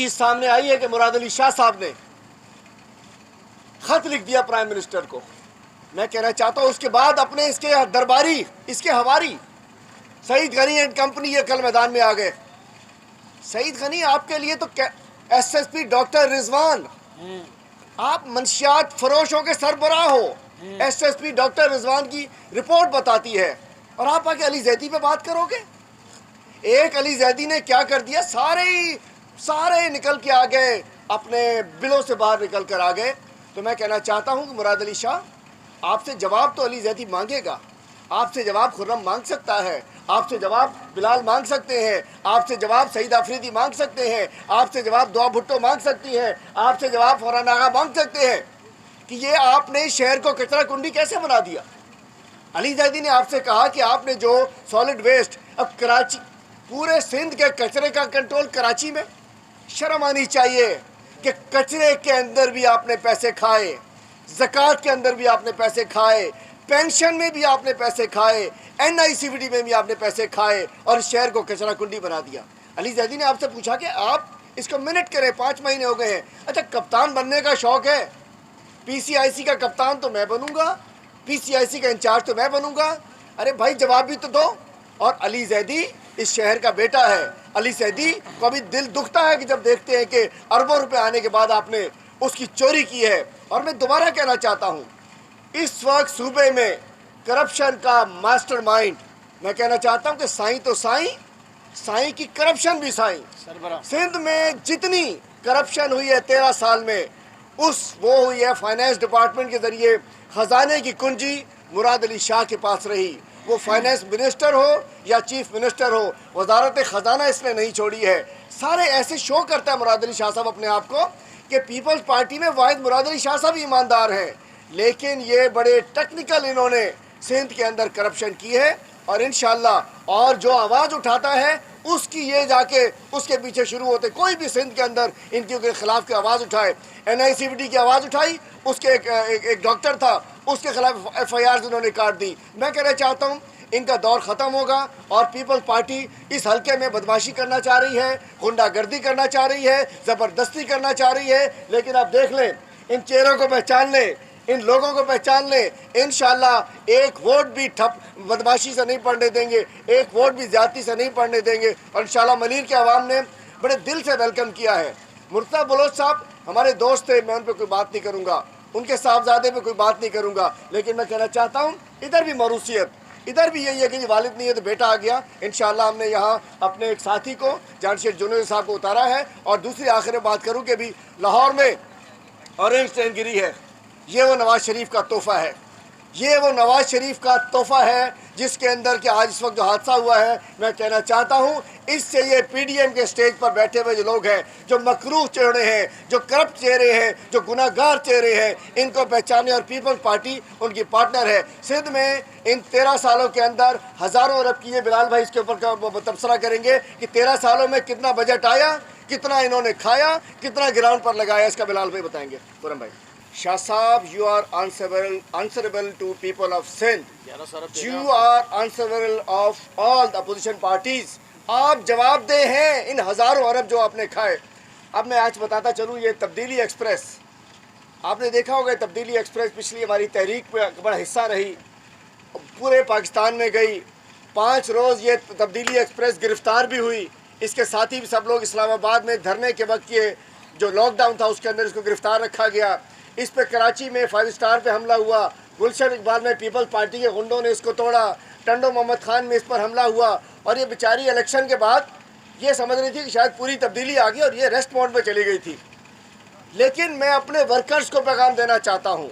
चीज़ सामने आई है कि मुराद अली शाह साहब ने ख़त लिख दिया प्राइम मिनिस्टर को। मैं कहना चाहता हूँ उसके बाद अपने इसके दरबारी, इसके हवारी सईद गनी एंड कंपनी ये कल मैदान में आ गए। सईद गनी आपके लिए तो SSP डॉक्टर रिजवान, आप मंशियात फरोशों के सरबराह हो। SSP डॉक्टर रिजवान की रिपोर्ट बताती है और आप आके अली जैदी पे बात करोगे। एक अली जैदी ने क्या कर दिया, सारे निकल के आ गए, अपने बिलों से बाहर निकल कर आ गए। तो मैं कहना चाहता हूं कि मुराद अली शाह आपसे जवाब तो अली जैदी मांगेगा, आपसे जवाब खुर्रम मांग सकता है, आपसे जवाब बिलाल मांग सकते हैं, आपसे जवाब सईद अफरीदी मांग सकते हैं, आपसे जवाब दुआ भुट्टो मांग सकती हैं, आपसे जवाब फरहान आगा मांग सकते हैं कि ये आपने शहर को कचरा कुंडी कैसे बना दिया। अली जैदी ने आपसे कहा कि आपने जो सॉलिड वेस्ट, अब कराची पूरे सिंध के कचरे का कंट्रोल कराची में, शर्म आनी चाहिए कि कचरे के अंदर भी आपने पैसे खाए, ज़कात के अंदर भी आपने पैसे खाए, पेंशन में भी आपने पैसे खाए, NICVD में भी आपने पैसे खाए और शहर को कचरा कुंडी बना दिया। अली जैदी ने आपसे पूछा कि आप इसको मिनट करें, 5 महीने हो गए हैं, अच्छा कप्तान बनने का शौक़ है, PCIC का कप्तान तो मैं बनूंगा, PCIC का इंचार्ज तो मैं बनूंगा। अरे भाई जवाब भी तो दो। और अली जैदी इस शहर का बेटा है। अली जैदी को अभी दिल दुखता है कि जब देखते हैं कि अरबों रुपए आने के बाद आपने उसकी चोरी की है। और मैं दोबारा कहना चाहता हूँ, इस वक्त सूबे में करप्शन का मास्टरमाइंड, मैं कहना चाहता हूँ कि साईं तो साईं की करप्शन भी साईं। सिंध में जितनी करप्शन हुई है 13 साल में, वो हुई है फाइनेंस डिपार्टमेंट के ज़रिए। ख़जाने की कुंजी मुराद अली शाह के पास रही, वो फाइनेंस मिनिस्टर हो या चीफ मिनिस्टर हो, वजारत ख़जाना इसने नहीं छोड़ी है। सारे ऐसे शो करता है मुराद अली शाह साहब अपने आप को कि पीपल्स पार्टी में वाहिद मुराद अली शाह साहब ईमानदार हैं, लेकिन ये बड़े टेक्निकल इन्होंने सिंध के अंदर करप्शन की है। और इंशाअल्लाह और जो आवाज़ उठाता है उसकी ये जाके उसके पीछे शुरू होते, कोई भी सिंध के अंदर इनके खिलाफ की आवाज़ उठाए, NICVD की आवाज़ उठाई, उसके एक डॉक्टर था, उसके खिलाफ FIRs उन्होंने काट दी। मैं कहना चाहता हूँ इनका दौर ख़त्म होगा और पीपल्स पार्टी इस हल्के में बदमाशी करना चाह रही है, गुंडागर्दी करना चाह रही है, ज़बरदस्ती करना चाह रही है। लेकिन आप देख लें, इन चेहरों को पहचान लें, इन लोगों को पहचान लें, इंशाल्लाह एक वोट भी ठप बदमाशी से नहीं पड़ने देंगे, एक वोट भी ज़्यादती से नहीं पड़ने देंगे। और इंशाल्लाह मलीर के आवाम ने बड़े दिल से वेलकम किया है। मुर्तज़ा बलोच साहब हमारे दोस्त थे, मैं उन पर कोई बात नहीं करूँगा, उनके साहबजादे पे कोई बात नहीं करूँगा, लेकिन मैं कहना चाहता हूँ इधर भी मरूसियत, इधर भी यही है कि वालिद नहीं है तो बेटा आ गया। इंशाल्लाह हमने यहाँ अपने एक साथी को जानशेर जुनैद साहब को उतारा है। और दूसरी आखिर में बात करूँ कि अभी लाहौर में ऑरेंज ट्रेन गिरी है, ये वो नवाज़ शरीफ का तोहफ़ा है, ये वो नवाज़ शरीफ का तोहफ़ा है जिसके अंदर कि आज इस वक्त जो हादसा हुआ है, मैं कहना चाहता हूँ इससे ये PDM के स्टेज पर बैठे हुए जो लोग हैं, जो मकरूह चेहरे हैं, जो करप्ट चेहरे हैं, जो गुनाहगार चेहरे हैं, इनको पहचाने। और पीपल्स पार्टी उनकी पार्टनर है। सिंध में इन 13 सालों के अंदर हज़ारों अरब की, ये बिलाल भाई इसके ऊपर तबसरा करेंगे कि 13 सालों में कितना बजट आया, कितना इन्होंने खाया, कितना ग्राउंड पर लगाया, इसका बिलाल भाई बताएंगे। खुर्रम भाई। शाह साहब, you are answerable to people of Sindh. You are answerable of all the opposition parties. आप जवाबदेह हैं इन हज़ारों अरब जो आपने खाए। अब मैं आज बताता चलूँ, ये तब्दीली एक्सप्रेस आपने देखा होगा, तब्दीली एक्सप्रेस पिछली हमारी तहरीक का बड़ा हिस्सा रही, पूरे पाकिस्तान में गई। 5 रोज़ ये तब्दीली एक्सप्रेस गिरफ़्तार भी हुई। इसके साथ ही सब लोग इस्लामाबाद में धरने के वक्त ये जो लॉकडाउन था उसके अंदर इसको गिरफ़्तार रखा गया। इस पे कराची में 5 स्टार पे हमला हुआ, गुलशन इकबाल में पीपल्स पार्टी के गुंडों ने इसको तोड़ा, टंडो मोहम्मद खान में इस पर हमला हुआ। और ये बेचारी इलेक्शन के बाद ये समझ रही थी कि शायद पूरी तब्दीली आ गई और ये रेस्ट मोड में चली गई थी। लेकिन मैं अपने वर्कर्स को पैगाम देना चाहता हूँ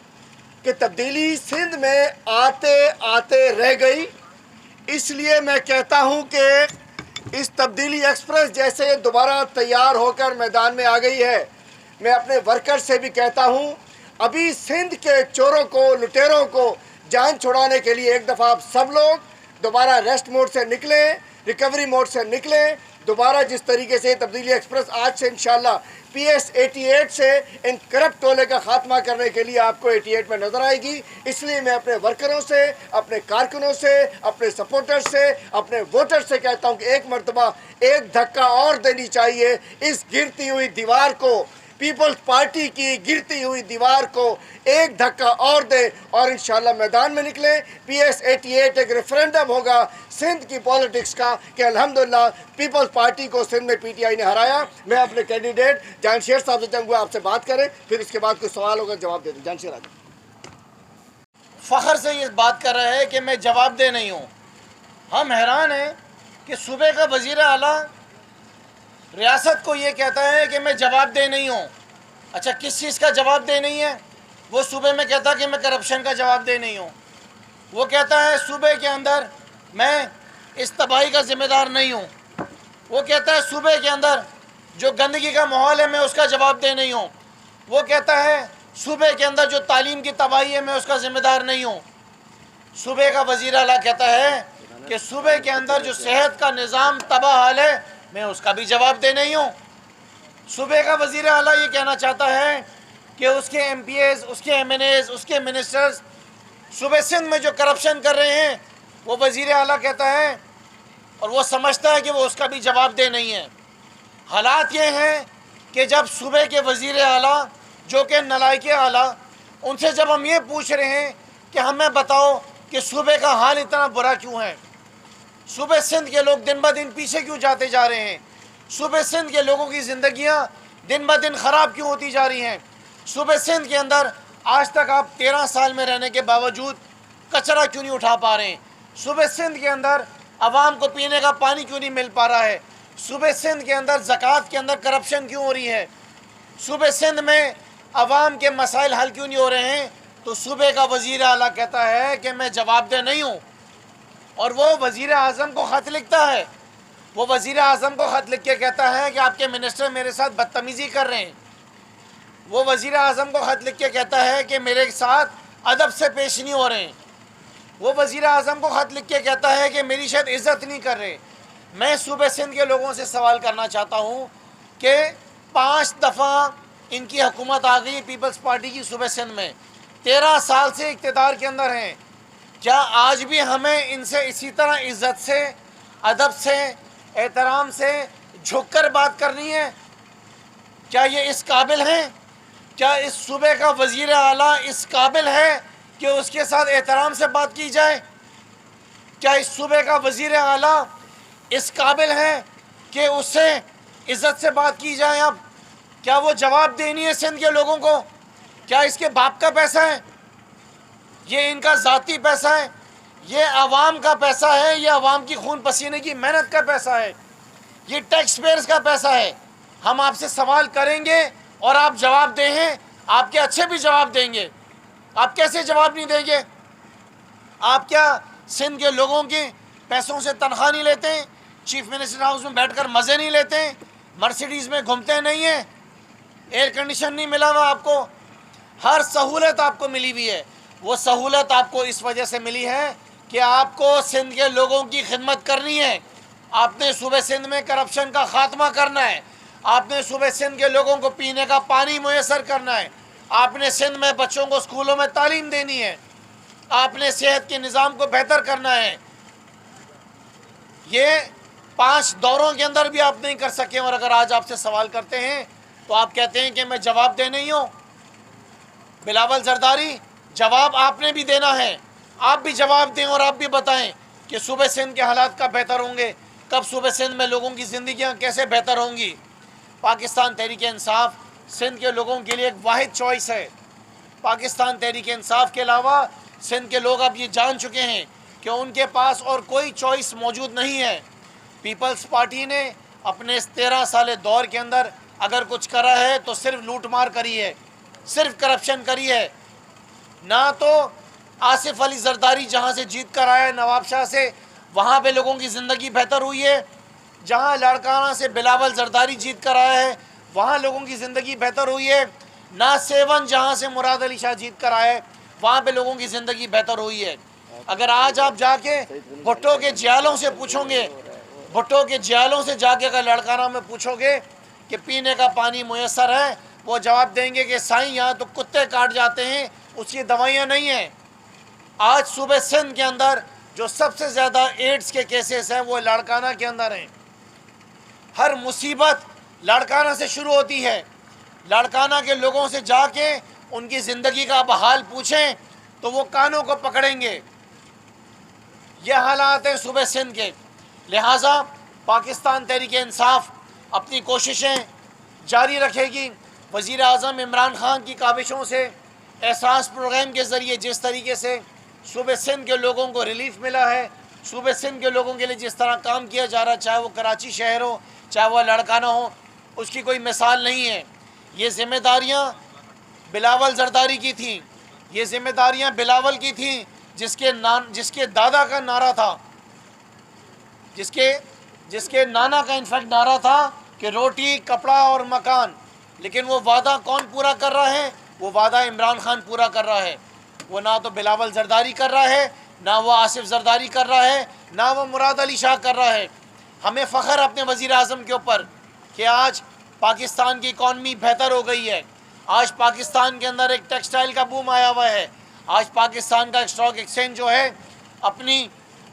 कि तब्दीली सिंध में आते आते रह गई। इसलिए मैं कहता हूँ कि इस तब्दीली एक्सप्रेस जैसे दोबारा तैयार होकर मैदान में आ गई है, मैं अपने वर्कर्स से भी कहता हूँ अभी सिंध के चोरों को, लुटेरों को जान छुड़ाने के लिए एक दफ़ा आप सब लोग दोबारा रेस्ट मोड से निकलें, रिकवरी मोड से निकलें, दोबारा जिस तरीके से तब्दीली एक्सप्रेस आज से इंशाल्लाह PS 88 से इन करप्ट टोले का खात्मा करने के लिए आपको 88 में नजर आएगी। इसलिए मैं अपने वर्करों से, अपने कारकुनों से, अपने सपोर्टर्स से, अपने वोटर से कहता हूं कि एक मरतबा एक धक्का और देनी चाहिए इस गिरती हुई दीवार को, पीपल्स पार्टी की गिरती हुई दीवार को एक धक्का और दे और इंशाल्लाह मैदान में निकले। PS 88 एक रेफरेंडम होगा सिंध की पॉलिटिक्स का कि अल्हम्दुलिल्लाह पीपल्स पार्टी को सिंध में PTI ने हराया। मैं अपने कैंडिडेट जानशेर साहब से चाहूँगा आपसे बात करें, फिर इसके बाद कुछ सवाल होगा जवाब दे दें। जानशेर आगे फ़ख्र से ये बात कर रहे हैं कि मैं जवाब दे नहीं हूँ। हम हैरान हैं कि सूबे का वज़ीर आला रियासत को ये कहता है कि मैं जवाब दे नहीं हूँ। अच्छा, किस चीज़ का जवाब दे नहीं है? वो सूबे में कहता कि मैं करप्शन का जवाब दे नहीं हूँ। वो कहता है सूबे के अंदर मैं इस तबाही का ज़िम्मेदार नहीं हूँ। वो कहता है सूबे के अंदर जो गंदगी का माहौल है मैं उसका जवाब दे नहीं हूँ। वो कहता है सूबे के अंदर जो तालीम की तबाही है मैं उसका ज़िम्मेदार नहीं हूँ। सूबे का वज़ीर आला कहता है कि सूबे के अंदर जो सेहत का निज़ाम तबाह हाल है मैं उसका भी जवाब दे नहीं हूँ। सूबे का वज़ीर आला ये कहना चाहता है कि उसके MPs, उसके MNAs, उसके मिनिस्टर्स सूबे सिंध में जो करप्शन कर रहे हैं वो वज़ीर आला कहता है और वो समझता है कि वो उसका भी जवाब दे नहीं है। हालात ये हैं कि जब सूबे के वज़ीर आला जो कि नलायक आला, उनसे जब हम ये पूछ रहे हैं कि हमें बताओ कि सूबे का हाल इतना बुरा क्यों है, सूबे सिंध के लोग दिन ब दिन पीछे क्यों जाते जा रहे हैं, सूबे सिंध के लोगों की ज़िंदगियां दिन ब दिन ख़राब क्यों होती जा रही हैं, सूबे सिंध के अंदर आज तक आप 13 साल में रहने के बावजूद कचरा क्यों नहीं उठा पा रहे हैं, सूबे सिंध के अंदर आवाम को पीने का पानी क्यों नहीं मिल पा रहा है, सूबे सिंध के अंदर ज़कात के अंदर करप्शन क्यों हो रही है, सूबे सिंध में आवाम के मसाइल हल क्यों नहीं हो रहे हैं। तो सूबे का वज़ीर आला कहता है कि मैं जवाब दे नहीं हूँ। और वो वज़ीर आज़म को ख़त लिखता है, वो वज़ीर आज़म को ख़त लिख के कहता है कि आपके मिनिस्टर मेरे साथ बदतमीज़ी कर रहे हैं। वो वज़ीर आज़म को ख़त लिख के कहता है कि मेरे साथ अदब से पेश नहीं हो रहे हैं। वो वज़ीर आज़म को ख़त लिख के कहता है कि मेरी शायद इज़्ज़त नहीं कर रहे। मैं सूबे सिंध के लोगों से सवाल करना चाहता हूँ कि 5 दफ़ा इनकी हुकूमत आ गई पीपल्स पार्टी की सूबे सिंध में, 13 साल से इक़्तिदार के अंदर हैं। क्या आज भी हमें इनसे इसी तरह इज़्ज़त से, अदब से, एहतराम से झुककर बात करनी है? क्या ये इस काबिल हैं? क्या इस सूबे का वज़ीर आला इस काबिल है कि उसके साथ एहतराम से बात की जाए? क्या इस सूबे का वज़ीर आला इस काबिल है कि उससे इज़्ज़त से बात की जाए? अब क्या वो जवाब देनी है सिंध के लोगों को? क्या इसके बाप का पैसा है? ये इनका ज़ाती पैसा है? ये आवाम का पैसा है? ये आवाम की खून पसीने की मेहनत का पैसा है? ये टैक्स पेयर्स का पैसा है? हम आपसे सवाल करेंगे और आप जवाब दें, आपके अच्छे भी जवाब देंगे। आप कैसे जवाब नहीं देंगे? आप क्या सिंध के लोगों के पैसों से तनख्वाह नहीं लेते हैं? चीफ मिनिस्टर हाउस में बैठकर मज़े नहीं लेते हैं? मर्सिडीज़ में घूमते नहीं हैं? एयर कंडीशन नहीं मिला हुआ आपको? हर सहूलत आपको मिली हुई है। वो सहूलत आपको इस वजह से मिली है कि आपको सिंध के लोगों की खिदमत करनी है। आपने सूबे सिंध में करप्शन का ख़ात्मा करना है। आपने सूबे सिंध के लोगों को पीने का पानी मुयस्सर करना है। आपने सिंध में बच्चों को स्कूलों में तालीम देनी है। आपने सेहत के निज़ाम को बेहतर करना है। ये 5 दौरों के अंदर भी आप नहीं कर सके और अगर आज आपसे सवाल करते हैं तो आप कहते हैं कि मैं जवाब दे नहीं हूँ। बिलावल जरदारी, जवाब आपने भी देना है। आप भी जवाब दें और आप भी बताएं कि सूबे सिंध के हालात कब बेहतर होंगे, कब सूबे सिंध में लोगों की ज़िंदगियाँ कैसे बेहतर होंगी। पाकिस्तान तहरीक इंसाफ सिंध के लोगों के लिए एक वाहिद चॉइस है। पाकिस्तान तहरीक इंसाफ के अलावा सिंध के लोग अब ये जान चुके हैं कि उनके पास और कोई चॉइस मौजूद नहीं है। पीपल्स पार्टी ने अपने इस 13 साल दौर के अंदर अगर कुछ करा है तो सिर्फ लूट मार करी है, सिर्फ करप्शन करी है। ना तो आसिफ अली जरदारी जहाँ से जीत कर आया नवाब शाह से, वहाँ पे लोगों की ज़िंदगी बेहतर हुई है। जहाँ लाड़काना से बिलावल जरदारी जीत कर आया है वहाँ लोगों की ज़िंदगी बेहतर हुई है। ना सेवन जहाँ से मुराद अली शाह जीत कर आए वहाँ पे लोगों की ज़िंदगी बेहतर हुई है। अगर आज आप जाके भुट्टो के जियालों से पूछोगे भुट्टो के जियालों से जाके अगर लड़काना में पूछोगे कि पीने का पानी मुयसर है, वो जवाब देंगे कि साईं यहाँ तो कुत्ते काट जाते हैं, उसकी दवाइयाँ नहीं हैं। आज सूबे सिंध के अंदर जो सबसे ज़्यादा एड्स के केसेस हैं वो लड़काना के अंदर हैं। हर मुसीबत लड़काना से शुरू होती है। लड़काना के लोगों से जाके उनकी ज़िंदगी का अब हाल पूछें तो वो कानों को पकड़ेंगे। ये हालात हैं सूबे सिंध के। लिहाजा पाकिस्तान तहरीक इंसाफ अपनी कोशिशें जारी रखेगी। वज़ीर आज़म इमरान खान की काविशों से एहसास प्रोग्राम के ज़रिए जिस तरीके से सूबे सिंध के लोगों को रिलीफ मिला है, सूबे सिंध के लोगों के लिए जिस तरह काम किया जा रहा है, चाहे वो कराची शहर हो चाहे वह लड़काना हो, उसकी कोई मिसाल नहीं है। ये ज़िम्मेदारियाँ बिलावल जरदारी की थी, ये ज़िम्मेदारियाँ बिलावल की थी जिसके दादा का नारा था, जिसके नाना का इनफैक्ट नारा था कि रोटी कपड़ा और मकान। लेकिन वो वादा कौन पूरा कर रहा है? वो वादा इमरान खान पूरा कर रहा है। वो ना तो बिलावल जरदारी कर रहा है, ना वो आसिफ जरदारी कर रहा है, ना वो मुराद अली शाह कर रहा है। हमें फ़ख्र अपने वज़ीर आज़म के ऊपर कि आज पाकिस्तान की इकॉनमी बेहतर हो गई है। आज पाकिस्तान के अंदर एक टेक्सटाइल का बूम आया हुआ है। आज पाकिस्तान का स्टॉक एक्सचेंज जो है अपनी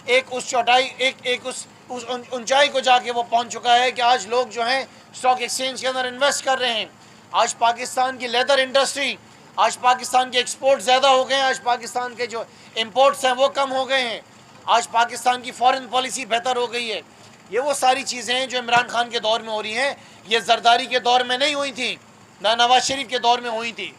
एक उस ऊंचाई को जाके वो पहुंच चुका है कि आज लोग जो हैं स्टॉक एक्सचेंज के अंदर इन्वेस्ट कर रहे हैं। आज पाकिस्तान की लेदर इंडस्ट्री, आज पाकिस्तान के एक्सपोर्ट ज़्यादा हो गए हैं, आज पाकिस्तान के जो इंपोर्ट्स हैं वो कम हो गए हैं। आज पाकिस्तान की फॉरेन पॉलिसी बेहतर हो गई है। ये वो सारी चीज़ें हैं जो इमरान खान के दौर में हो रही हैं। ये जरदारी के दौर में नहीं हुई थी, ना नवाज शरीफ के दौर में हुई थी।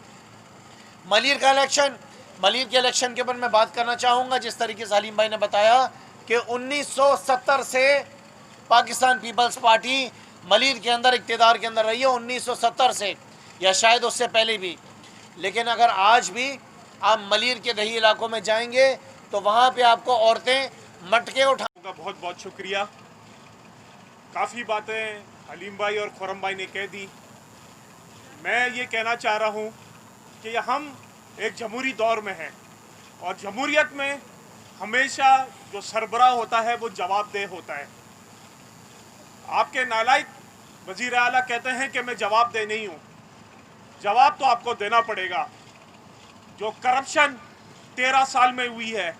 मलीर के इलेक्शन के ऊपर मैं बात करना चाहूँगा। जिस तरीके से हलीम भाई ने बताया कि 1970 से पाकिस्तान पीपल्स पार्टी मलीर के अंदर इक़्तिदार के अंदर रही है, 1970 से या शायद उससे पहले भी। लेकिन अगर आज भी आप मलीर के दही इलाकों में जाएंगे तो वहाँ पे आपको औरतें मटके उठा। बहुत बहुत शुक्रिया। काफ़ी बातें हलीम भाई और खुरम भाई ने कह दी। मैं ये कहना चाह रहा हूँ कि हम एक जमहूरी दौर में हैं और जमहूरियत में हमेशा जो सरबराह होता है वो जवाबदेह होता है। आपके नालायक वज़ीर आला कहते हैं कि मैं जवाबदेह नहीं हूँ। जवाब तो आपको देना पड़ेगा। जो करप्शन 13 साल में हुई है,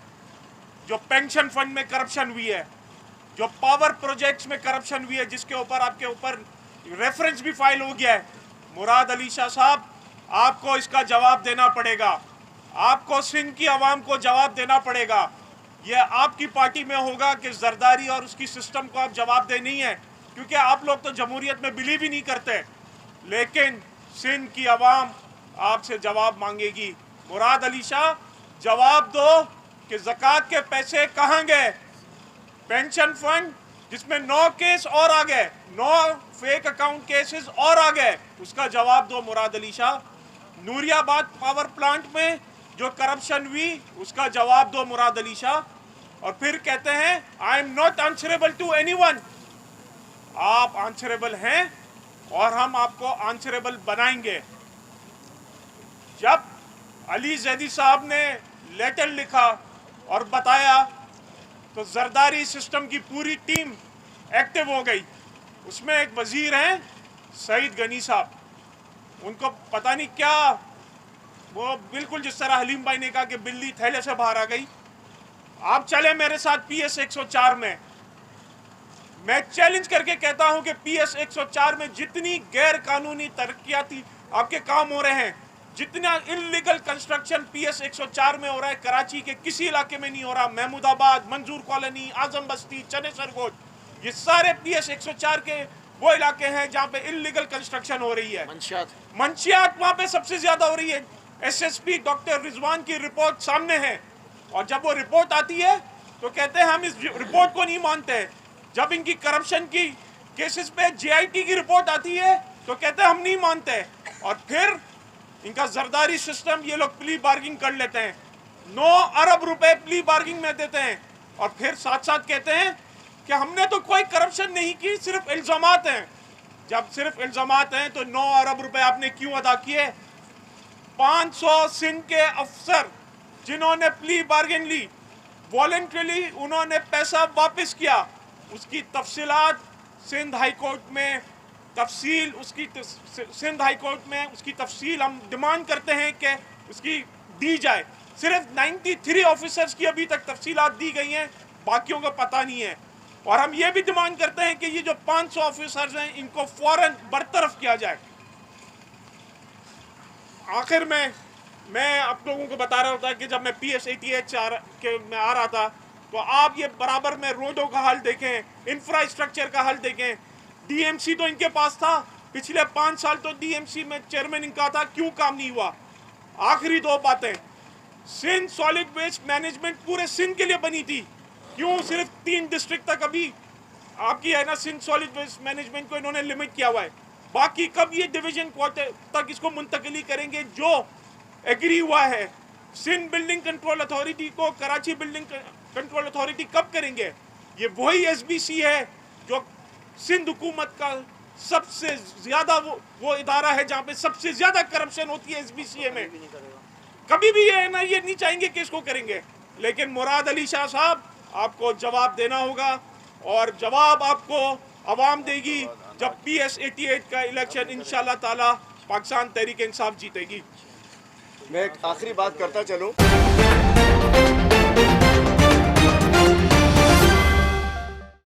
जो पेंशन फंड में करप्शन हुई है, जो पावर प्रोजेक्ट्स में करप्शन हुई है, जिसके ऊपर आपके ऊपर रेफरेंस भी फाइल हो गया है, मुराद अली शाह साहब आपको इसका जवाब देना पड़ेगा। आपको सिंध की आवाम को जवाब देना पड़ेगा। यह आपकी पार्टी में होगा कि जरदारी और उसकी सिस्टम को आप जवाब दे नहीं है, क्योंकि आप लोग तो जमहूरियत में बिलीव ही नहीं करते। लेकिन सिंध की आवाम आपसे जवाब मांगेगी। मुराद अली शाह जवाब दो कि ज़कात के पैसे कहाँ गए। पेंशन फंड जिसमें 9 केस और आ गए, 9 फेक अकाउंट केसेस और आ गए, उसका जवाब दो मुराद अली शाह। नूरियाबाद पावर प्लांट में जो करप्शन हुई उसका जवाब दो मुराद अली शाह। और फिर कहते हैं I am not answerable to anyone. आप आंसरेबल हैं और हम आपको आंसरेबल बनाएंगे। जब अली जैदी साहब ने लेटर लिखा और बताया तो जरदारी सिस्टम की पूरी टीम एक्टिव हो गई। उसमें एक वजीर हैं सईद गनी साहब, उनको पता नहीं क्या, वो बिल्कुल जिस तरह हलीम भाई ने कहा कि बिल्ली थैले से बाहर आ गई। आप चले मेरे साथ PS 104 में। मैं चैलेंज करके कहता हूं कि PS 104 में जितनी गैर कानूनी तरक्याती आपके काम हो रहे हैं, जितना इलीगल कंस्ट्रक्शन PS 104 में हो रहा है, कराची के किसी इलाके में नहीं हो रहा। महमूदाबाद, मंजूर कॉलोनी, आजम बस्ती, चनेसर गोद, ये सारे PS 104 के वो इलाके हैं जहाँ पे इलीगल कंस्ट्रक्शन हो रही है। मंशियात वहाँ पे सबसे ज्यादा हो रही है। SSP डॉक्टर रिजवान की रिपोर्ट सामने है और जब वो रिपोर्ट आती है तो कहते हैं हम इस रिपोर्ट को नहीं मानते। जब इनकी करप्शन की केसेस पे JIT की रिपोर्ट आती है तो कहते हैं हम नहीं मानते। और फिर इनका जरदारी सिस्टम, ये लोग प्ली बार्गिंग कर लेते हैं, 9 अरब रुपए प्ली बार्गिंग में देते हैं और फिर साथ साथ कहते हैं कि हमने तो कोई करप्शन नहीं की, सिर्फ इल्जामात हैं। जब सिर्फ इल्जामात हैं तो 9 अरब रुपए आपने क्यों अदा किए? 500 सिंध के अफसर जिन्होंने प्ली बार्गेन ली, वॉलंटरीली उन्होंने पैसा वापस किया। उसकी तफसीलात सिंध हाई कोर्ट में तफसील उसकी सिंध हाई कोर्ट में उसकी तफसील हम डिमांड करते हैं कि उसकी दी जाए। सिर्फ 93 ऑफिसर्स की अभी तक तफसीलात दी गई हैं, बाकियों का पता नहीं है। और हम ये भी डिमांड करते हैं कि ये जो 500 ऑफिसर्स हैं इनको फौरन बरतरफ किया जाए। आखिर में मैं आप लोगों को बता रहा था कि जब मैं PS88 में आ रहा था तो आप ये बराबर में रोडों का हाल देखें, इंफ्रास्ट्रक्चर का हाल देखें। DMC तो इनके पास था, पिछले 5 साल तो DMC में चेयरमैन इनका था, क्यों काम नहीं हुआ? आखिरी 2 बातें, सिंध सॉलिड वेस्ट मैनेजमेंट पूरे सिंध के लिए बनी थी, क्यों सिर्फ 3 डिस्ट्रिक्ट तक अभी आपकी है ना सिंध सॉलिड वेस्ट मैनेजमेंट को इन्होंने लिमिट किया हुआ है। बाकी कब ये डिवीजन क्वार्टर तक इसको मुंतकिली करेंगे जो एग्री हुआ है? सिंध बिल्डिंग कंट्रोल अथॉरिटी को कराची बिल्डिंग कंट्रोल अथॉरिटी कब करेंगे? ये वही SBC है जो सिंध हुकूमत का सबसे ज्यादा वो इदारा है जहाँ पे सबसे ज्यादा करप्शन होती है SBCA में। कभी भी ये ना ये नहीं चाहेंगे कि इसको करेंगे, लेकिन मुराद अली शाह साहब आपको जवाब देना होगा और जवाब आपको अवाम देगी जब PS88 का इलेक्शन इंशाल्लाह ताला पाकिस्तान तहरीक इंसाफ जीतेगी। मैं एक आखिरी बात करता चलूं।